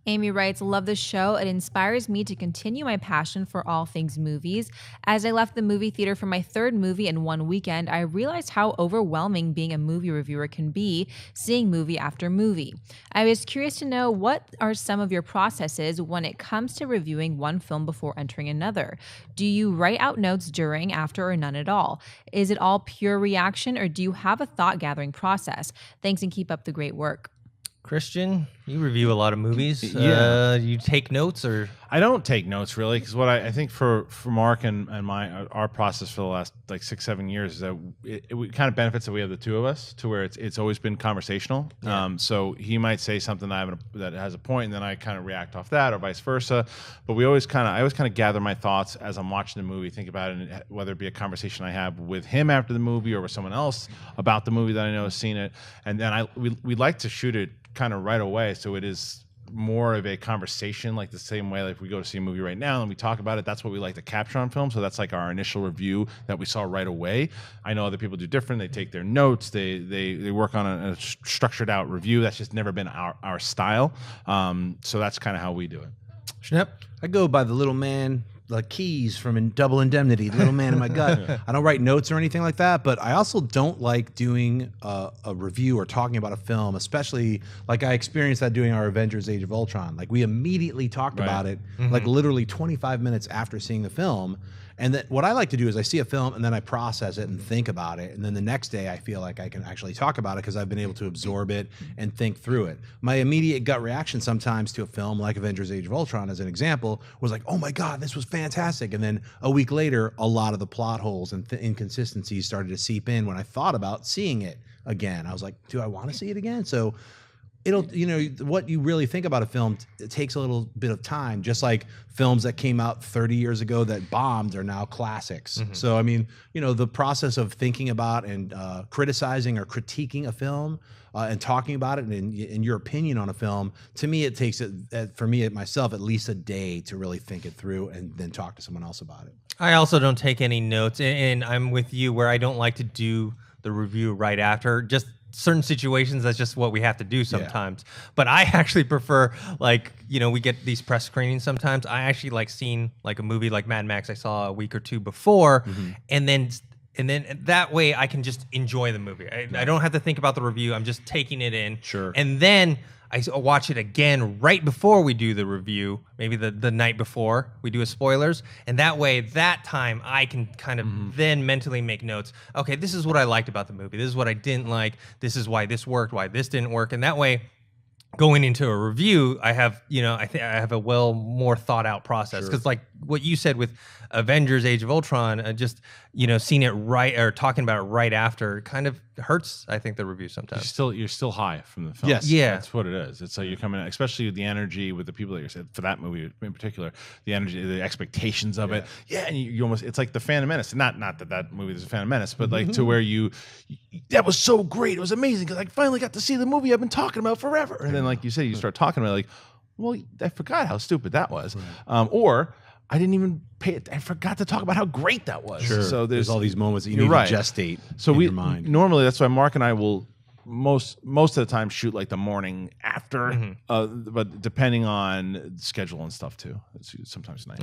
Aimee writes, love the show. It inspires me to continue my passion for all things movies. As I left the movie theater for my third movie in one weekend, I realized how overwhelming being a movie reviewer can be, seeing movie after movie. I was curious to know, what are some of your processes when it comes to reviewing one film before entering another? Do you write out notes during, after, or none at all? Is it all pure reaction, or do you have a thought gathering process? Thanks, and keep up the great work. Christian, you review a lot of movies. Yeah. You take notes, or I don't take notes really, because what I think for Mark and our process for the last like 6-7 years is that it kind of benefits that we have the two of us, to where it's always been conversational. Yeah. So he might say something that has a point, and then I kind of react off that, or vice versa. But I always kind of gather my thoughts as I'm watching the movie, think about it, and whether it be a conversation I have with him after the movie or with someone else about the movie that I know has seen it, and then we like to shoot it kind of right away, so it is more of a conversation, like the same way like if we go to see a movie right now and we talk about it. That's what we like to capture on film, so that's like our initial review that we saw right away. I know other people do different. They take their notes, they work on a structured out review. That's just never been our style, so that's kind of how we do it. Schnepp? I go by the little man, like Keys from Double Indemnity, the little man in my gut. I don't write notes or anything like that, but I also don't like doing a review or talking about a film, especially like I experienced that doing our Avengers Age of Ultron. Like we immediately talked about it, like literally 25 minutes after seeing the film. And then what I like to do is I see a film and then I process it and think about it. And then the next day I feel like I can actually talk about it because I've been able to absorb it and think through it. My immediate gut reaction sometimes to a film like Avengers Age of Ultron, as an example, was like, oh my God, this was fantastic. And then a week later, a lot of the plot holes and inconsistencies started to seep in when I thought about seeing it again. I was like, do I want to see it again? So it'll, what you really think about a film, it takes a little bit of time, just like films that came out 30 years ago that bombed are now classics. So, I mean, the process of thinking about and criticizing or critiquing a film and talking about it and your opinion on a film, to me, it takes, for me, myself, at least a day to really think it through and then talk to someone else about it. I also don't take any notes, and I'm with you where I don't like to do the review right after. Just certain situations, that's just what we have to do sometimes. But I actually prefer, like, we get these press screenings sometimes. I actually like seeing like a movie like Mad Max I saw a week or two before, and then that way I can just enjoy the movie. I don't have to think about the review. I'm just taking it in. Sure. And then I watch it again right before we do the review, maybe the night before we do a spoilers. And that way, that time, I can kind of then mentally make notes. Okay, this is what I liked about the movie. This is what I didn't like. This is why this worked, why this didn't work. And that way, going into a review, I have, I think I have a more thought out process. Because like what you said with Avengers Age of Ultron, just, seeing it right or talking about it right after kind of hurts, I think, the review sometimes. You're still high from the film. Yes. Yeah. That's what it is. It's like you're coming in, especially with the energy with the people that you said for that movie in particular, the energy, the expectations of it. Yeah. And you almost, it's like the Phantom Menace. Not that movie is a Phantom Menace, but like to where that was so great. It was amazing because I finally got to see the movie I've been talking about forever. And then, like you said, you start talking about it, like, well, I forgot how stupid that was. Or I didn't even I forgot to talk about how great that was. Sure. So there's all these moments that you you're need right. to gestate So in your mind. Normally that's why Mark and I will most of the time shoot like the morning after, but depending on schedule and stuff too. It's sometimes night.